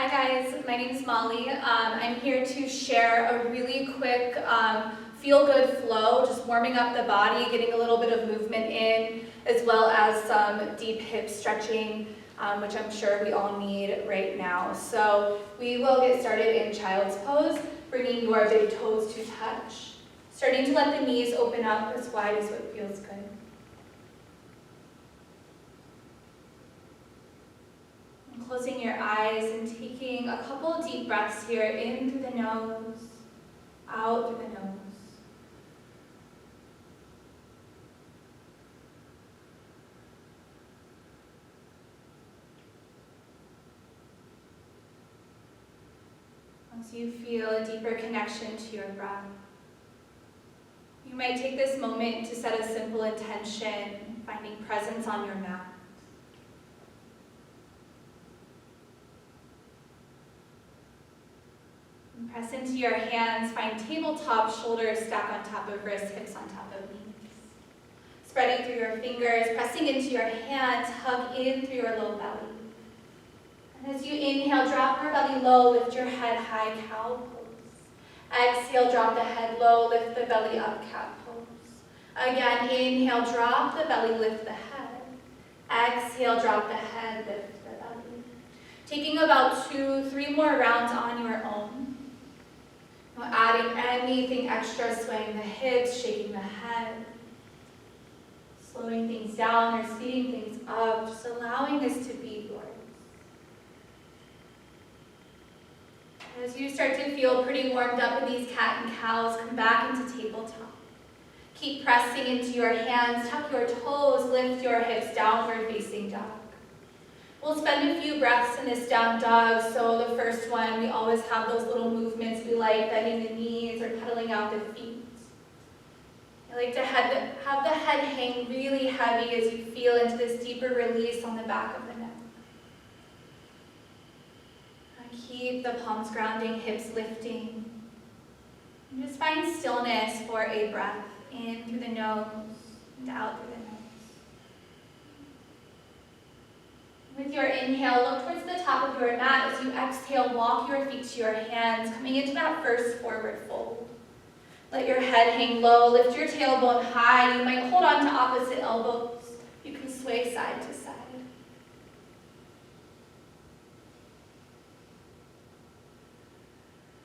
Hi guys, my name is Molly. I'm here to share a really quick feel-good flow, just warming up the body, getting a little bit of movement in, as well as some deep hip stretching, which I'm sure we all need right now. So we will get started in child's pose, bringing your big toes to touch, starting to let the knees open up as wide as what feels good. Closing your eyes and taking a couple deep breaths here, in through the nose, out through the nose. Once you feel a deeper connection to your breath, you might take this moment to set a simple intention, finding presence on your mat. Press into your hands, find tabletop, shoulders stack on top of wrists, hips on top of knees. Spreading through your fingers, pressing into your hands, hug in through your low belly. And as you inhale, drop your belly low, lift your head high, cow pose. Exhale, drop the head low, lift the belly up, cat pose. Again, inhale, drop the belly, lift the head. Exhale, drop the head, lift the belly. Taking about 2-3 more rounds on your own. Not adding anything extra, swaying the hips, shaking the head, slowing things down or speeding things up, just allowing this to be yours. As you start to feel pretty warmed up in these cat and cows, come back into tabletop. Keep pressing into your hands, tuck your toes, lift your hips, downward facing dog. We'll spend a few breaths in this down dog. So the first one, we always have those little movements we like, bending the knees or pedaling out the feet. I like to have the head hang really heavy as you feel into this deeper release on the back of the neck. And keep the palms grounding, hips lifting. And just find stillness for a breath in through the nose and out through the nose. With your inhale, look towards the top of your mat. As you exhale, walk your feet to your hands, coming into that first forward fold. Let your head hang low, lift your tailbone high. You might hold on to opposite elbows. You can sway side to side.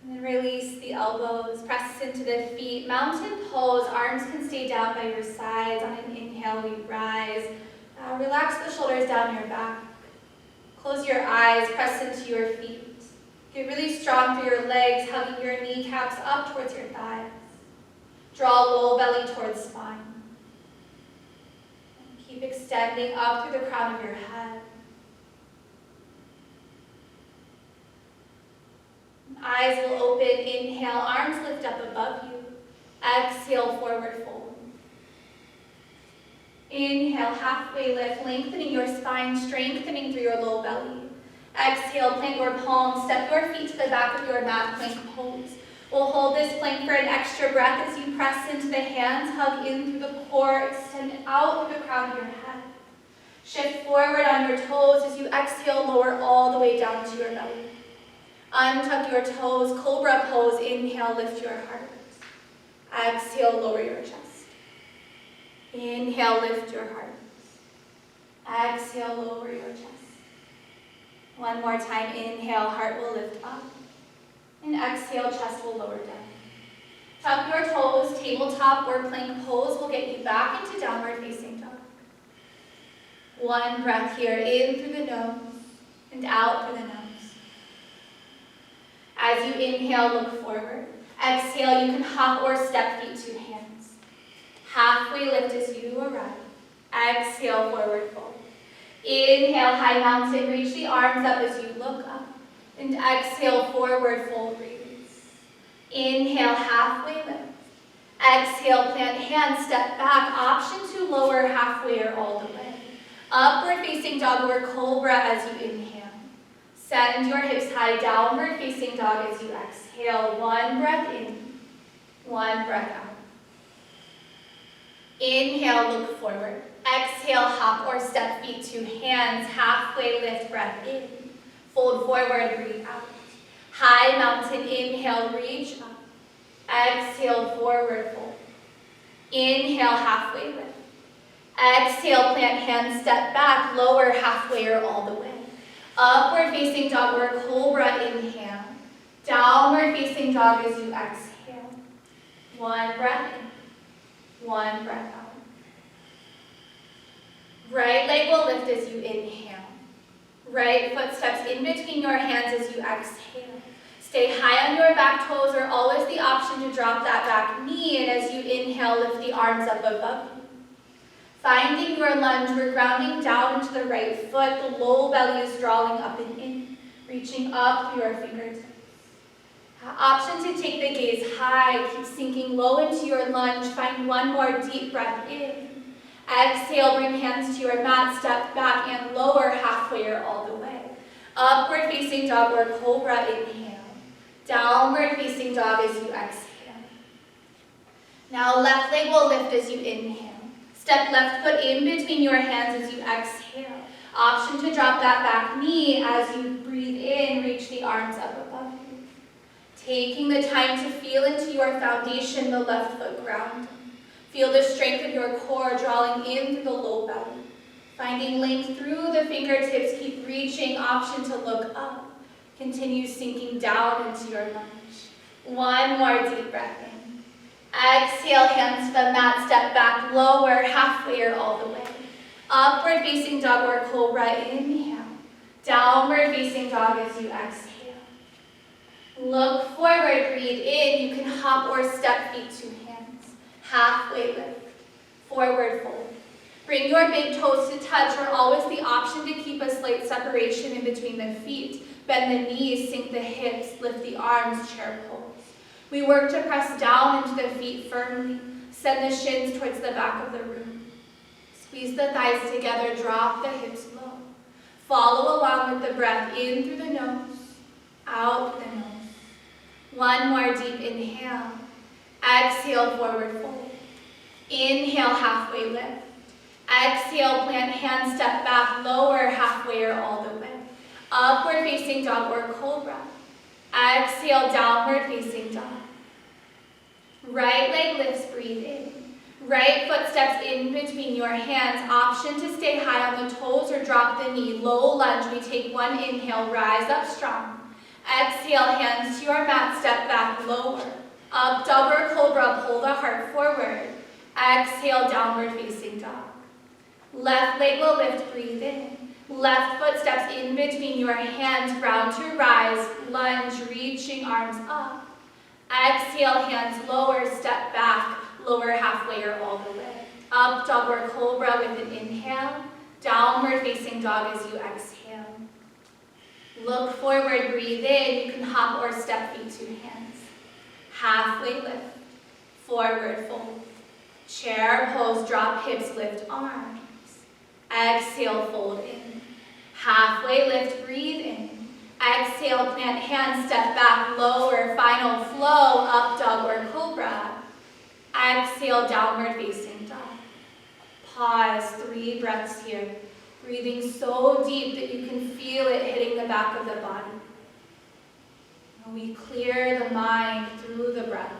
And then release the elbows, press into the feet. Mountain pose, arms can stay down by your sides. On an inhale, we rise. Relax the shoulders down your back. Close your eyes, press into your feet. Get really strong through your legs, hugging your kneecaps up towards your thighs. Draw low belly towards spine. And keep extending up through the crown of your head. Eyes will open, inhale, arms lift up above you. Exhale, forward fold. Inhale, halfway lift, lengthening your spine, strengthening through your low belly. Exhale, plant your palms, step your feet to the back of your mat, plank pose. We'll hold this plank for an extra breath as you press into the hands, hug in through the core, extend out through the crown of your head. Shift forward on your toes as you exhale, lower all the way down to your belly. Untuck your toes, cobra pose, inhale, lift your heart. Exhale, lower your chest. Inhale, lift your heart. Exhale, lower your chest. One more time, inhale, heart will lift up. And exhale, chest will lower down. Tuck your toes, tabletop or plank pose will get you back into downward facing dog. One breath here, in through the nose and out through the nose. As you inhale, look forward. Exhale, you can hop or step feet to hands. Halfway lift as you arrive. Exhale, forward fold. Inhale, high mountain, reach the arms up as you look up. And exhale, forward fold, release. Inhale, halfway lift. Exhale, plant hands, step back. Option to lower halfway or all the way. Upward facing dog or cobra as you inhale. Send your hips high, downward facing dog as you exhale. One breath in, one breath out. Inhale, look forward. Exhale, hop or step feet to hands, halfway lift, breath in. Fold forward, breathe out. High mountain, inhale, reach up. Exhale, forward fold. Inhale, halfway lift. Exhale, plant hands, step back, lower halfway or all the way. Upward facing dog or cobra, inhale. Downward facing dog as you exhale. One breath in, one breath out. Right leg will lift as you inhale. Right foot steps in between your hands as you exhale. Stay high on your back toes, or always the option to drop that back knee, and as you inhale, lift the arms up above you. Finding your lunge, we're grounding down into the right foot. The low belly is drawing up and in, reaching up through your fingertips. Option to take the gaze high, keep sinking low into your lunge. Find one more deep breath in. Exhale, bring hands to your mat, step back and lower halfway or all the way. Upward facing dog or cobra, inhale. Downward facing dog as you exhale. Now left leg will lift as you inhale. Step left foot in between your hands as you exhale. Option to drop that back knee as you breathe in, reach the arms up above you. Taking the time to feel into your foundation, the left foot ground. Feel the strength of your core drawing in through the low belly. Finding length through the fingertips, keep reaching, option to look up. Continue sinking down into your lunge. One more deep breath in. Exhale, hands to the mat, step back, lower, halfway or all the way. Upward facing dog or cobra, inhale. Downward facing dog as you exhale. Look forward, breathe in. You can hop or step feet to hands. Halfway lift, forward fold. Bring your big toes to touch, or always the option to keep a slight separation in between the feet. Bend the knees, sink the hips, lift the arms, chair pose. We work to press down into the feet firmly. Send the shins towards the back of the room. Squeeze the thighs together, drop the hips low. Follow along with the breath in through the nose, out the nose. One more deep inhale. Exhale, forward fold. Inhale, halfway lift. Exhale, plant hands, step back, lower, halfway or all the way. Upward facing dog or cobra. Exhale, downward facing dog. Right leg lifts, breathe in. Right foot steps in between your hands. Option to stay high on the toes or drop the knee. Low lunge, we take one inhale, rise up strong. Exhale, hands to your mat, step back, lower. Up, dog or cobra, pull the heart forward. Exhale, downward facing dog. Left leg will lift, breathe in. Left foot steps in between your hands, ground to rise, lunge, reaching arms up. Exhale, hands lower, step back, lower halfway or all the way. Up, dog or cobra with an inhale. Downward facing dog as you exhale. Look forward, breathe in. You can hop or step feet to hands. Halfway lift, forward fold. Chair pose, drop hips, lift arms. Exhale, fold in. Halfway lift, breathe in. Exhale, plant hands, step back, lower, final flow, up dog or cobra. Exhale, downward facing dog. Pause, 3 breaths here. Breathing so deep that you can feel it hitting the back of the body. And we clear the mind through the breath.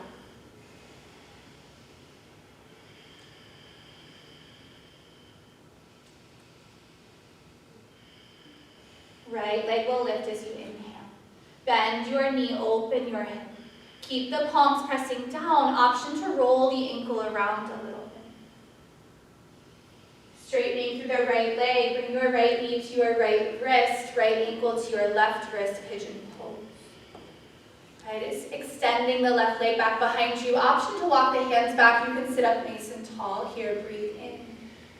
Right leg will lift as you inhale. Bend your knee, open your hip. Keep the palms pressing down. Option to roll the ankle around a little bit. Straightening through the right leg, bring your right knee to your right wrist, right ankle to your left wrist, pigeon pose. Right, it's extending the left leg back behind you. Option to walk the hands back. You can sit up nice and tall here, breathe in.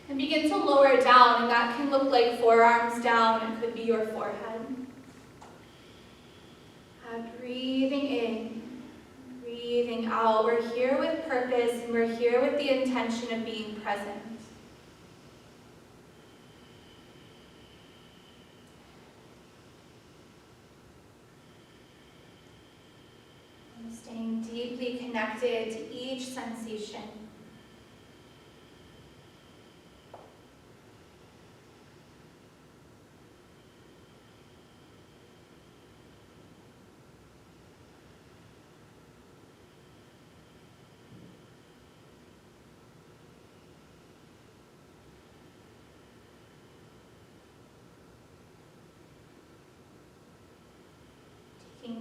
And begin to lower down, and that can look like forearms down. It could be your forehead. Breathing in, breathing out. We're here with purpose, and we're here with the intention of being present. And staying deeply connected to each sensation.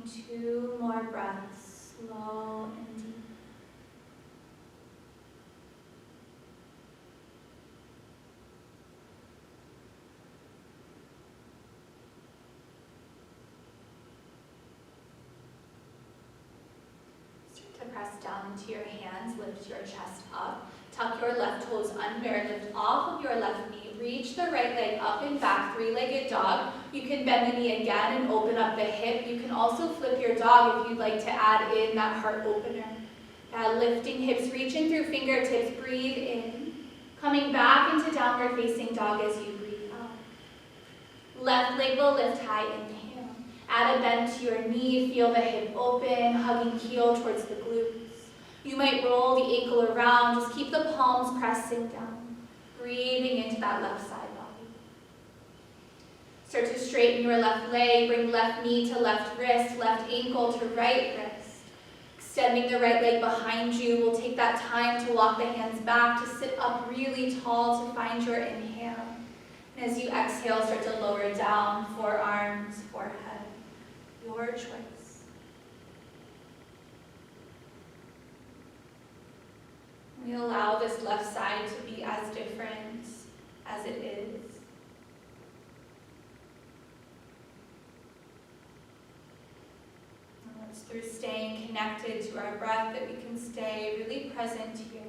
Taking 2 more breaths, slow and deep. Start to press down into your hands, lift your chest up. Tuck your left toes under, lift off of your left knee, reach the right leg up and back, 3-legged dog. You can bend the knee again and open up the hip. You can also flip your dog if you'd like to add in that heart opener. Lifting hips, reaching through fingertips, breathe in. Coming back into downward facing dog as you breathe out. Left leg will lift high, inhale. Add a bend to your knee, feel the hip open, hugging heel towards the glutes. You might roll the ankle around, just keep the palms pressing down, breathing into that left side body. Start to straighten your left leg, bring left knee to left wrist, left ankle to right wrist. Extending the right leg behind you, we'll take that time to walk the hands back, to sit up really tall to find your inhale. And as you exhale, start to lower down, forearms, forehead, your choice. We allow this left side to be as different as it is. And it's through staying connected to our breath that we can stay really present here.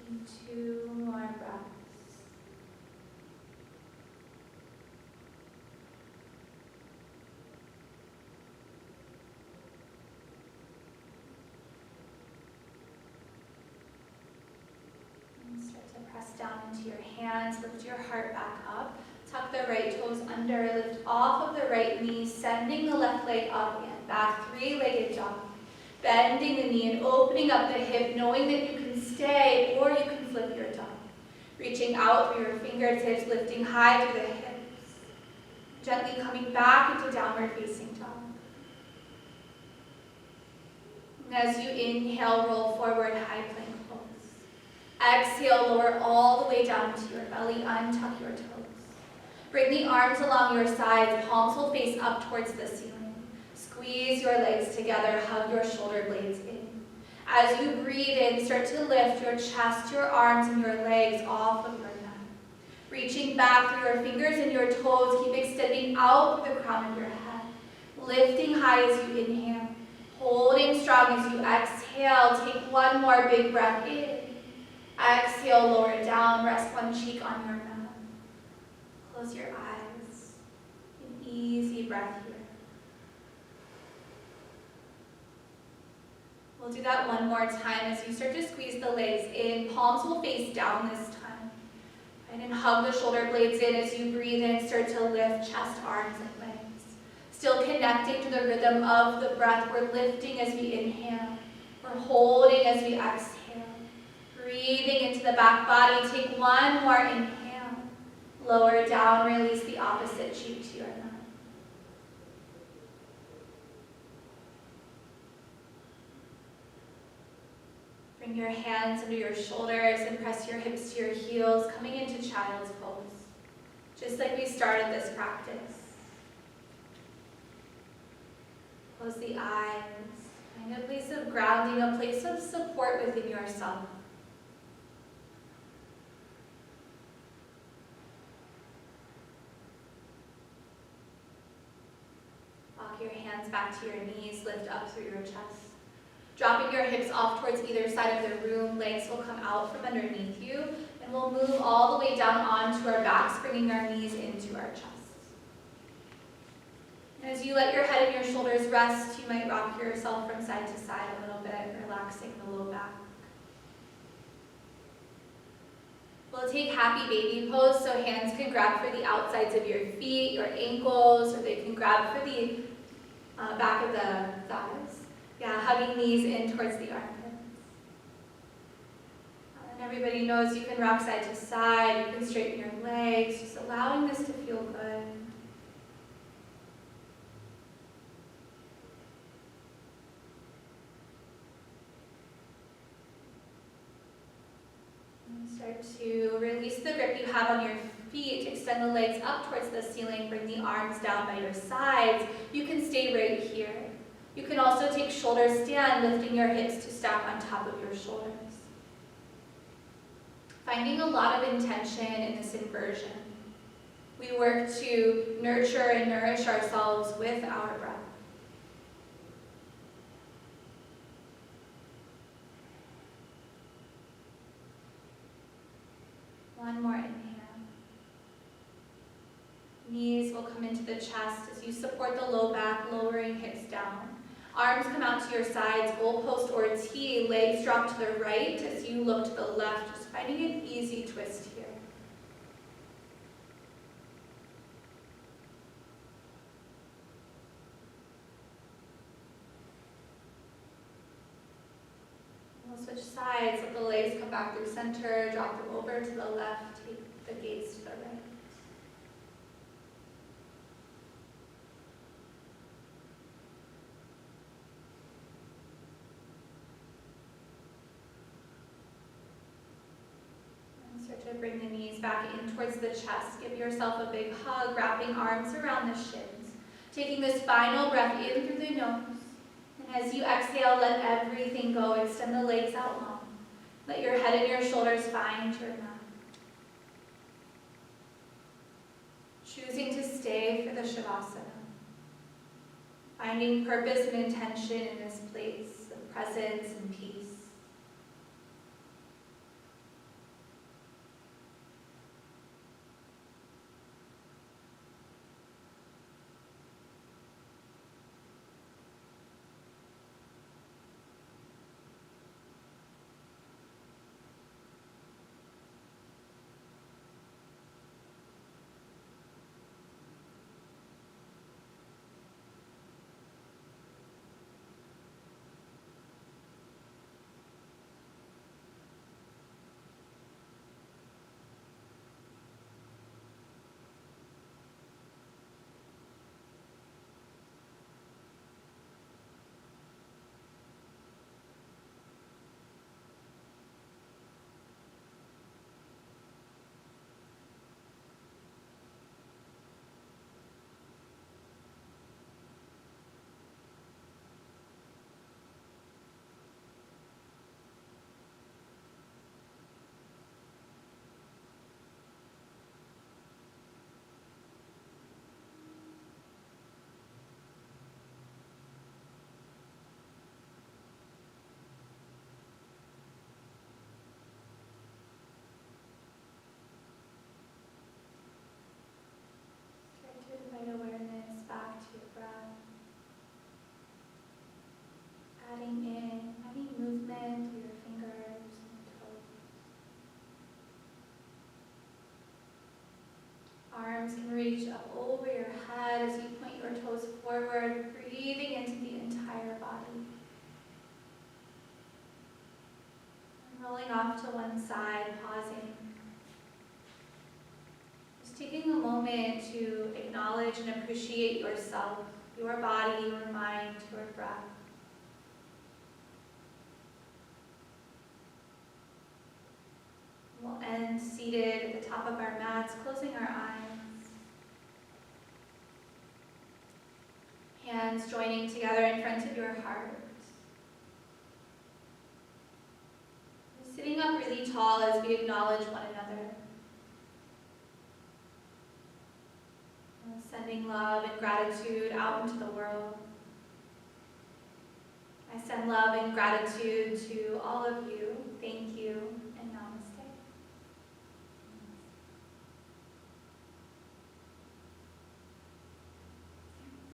Taking 2 more breaths. And start to press down into your hands, lift your heart back up. Tuck the right toes under, lift off of the right knee, sending the left leg up and back, 3-legged dog. Bending the knee and opening up the hip, knowing that you can stay or you can flip your dog. Reaching out through your fingertips, lifting high through the hips. Gently coming back into downward facing dog. And as you inhale, roll forward, high plank pose. Exhale, lower all the way down to your belly, untuck your toes. Bring the arms along your sides, palms will face up towards the ceiling. Squeeze your legs together, hug your shoulder blades in. As you breathe in, start to lift your chest, your arms, and your legs off of your neck. Reaching back through your fingers and your toes, keep extending out through the crown of your head. Lifting high as you inhale. Holding strong as you exhale. Take 1 more big breath in. Exhale, lower down, rest one cheek on your mouth. Close your eyes. An easy breath here. We'll do that 1 more time as you start to squeeze the legs in. Palms will face down this time. And then hug the shoulder blades in as you breathe in. Start to lift chest, arms, and legs. Still connecting to the rhythm of the breath. We're lifting as we inhale. We're holding as we exhale. Breathing into the back body. Take 1 more inhale. Lower down, release the opposite cheek to your mouth. Bring your hands under your shoulders and press your hips to your heels, coming into child's pose, just like we started this practice. Close the eyes. Find a place of grounding, a place of support within yourself. Walk your hands back to your knees, lift up through your chest. Dropping your hips off towards either side of the room, legs will come out from underneath you, and we'll move all the way down onto our backs, bringing our knees into our chests. And as you let your head and your shoulders rest, you might rock yourself from side to side a little bit, relaxing the low back. We'll take happy baby pose, so hands can grab for the outsides of your feet, your ankles, or they can grab for the back of the thighs. Yeah, hugging knees in towards the armpits. And everybody knows you can rock side to side, you can straighten your legs, just allowing this to feel good. Start to release the grip you have on your feet. Extend the legs up towards the ceiling. Bring the arms down by your sides. You can stay right here. You can also take shoulder stand, lifting your hips to stack on top of your shoulders. Finding a lot of intention in this inversion. We work to nurture and nourish ourselves with our breath. One more inhale. Knees will come into the chest as you support the low back, lowering hips down. Arms come out to your sides, goalpost or T. Legs drop to the right as you look to the left, just finding an easy twist here. We'll switch sides, let the legs come back through center, drop them over to the left, take the gaze to the right. And start to bring the knees back in towards the chest. Give yourself a big hug, wrapping arms around the shins. Taking this final breath in through the nose. As you exhale, let everything go. Extend the legs out long. Let your head and your shoulders find your mat. Choosing to stay for the Shavasana. Finding purpose and intention in this place of presence and peace. Invite awareness back to your breath. Adding in any movement through your fingers and toes. Arms can reach up over your head as you point your toes forward, breathing into the entire body. And rolling off to one side, pausing. Taking a moment to acknowledge and appreciate yourself, your body, your mind, your breath. We'll end seated at the top of our mats, closing our eyes. Hands joining together in front of your heart. Sitting up really tall as we acknowledge one another. Sending love and gratitude out into the world. I send love and gratitude to all of you. Thank you.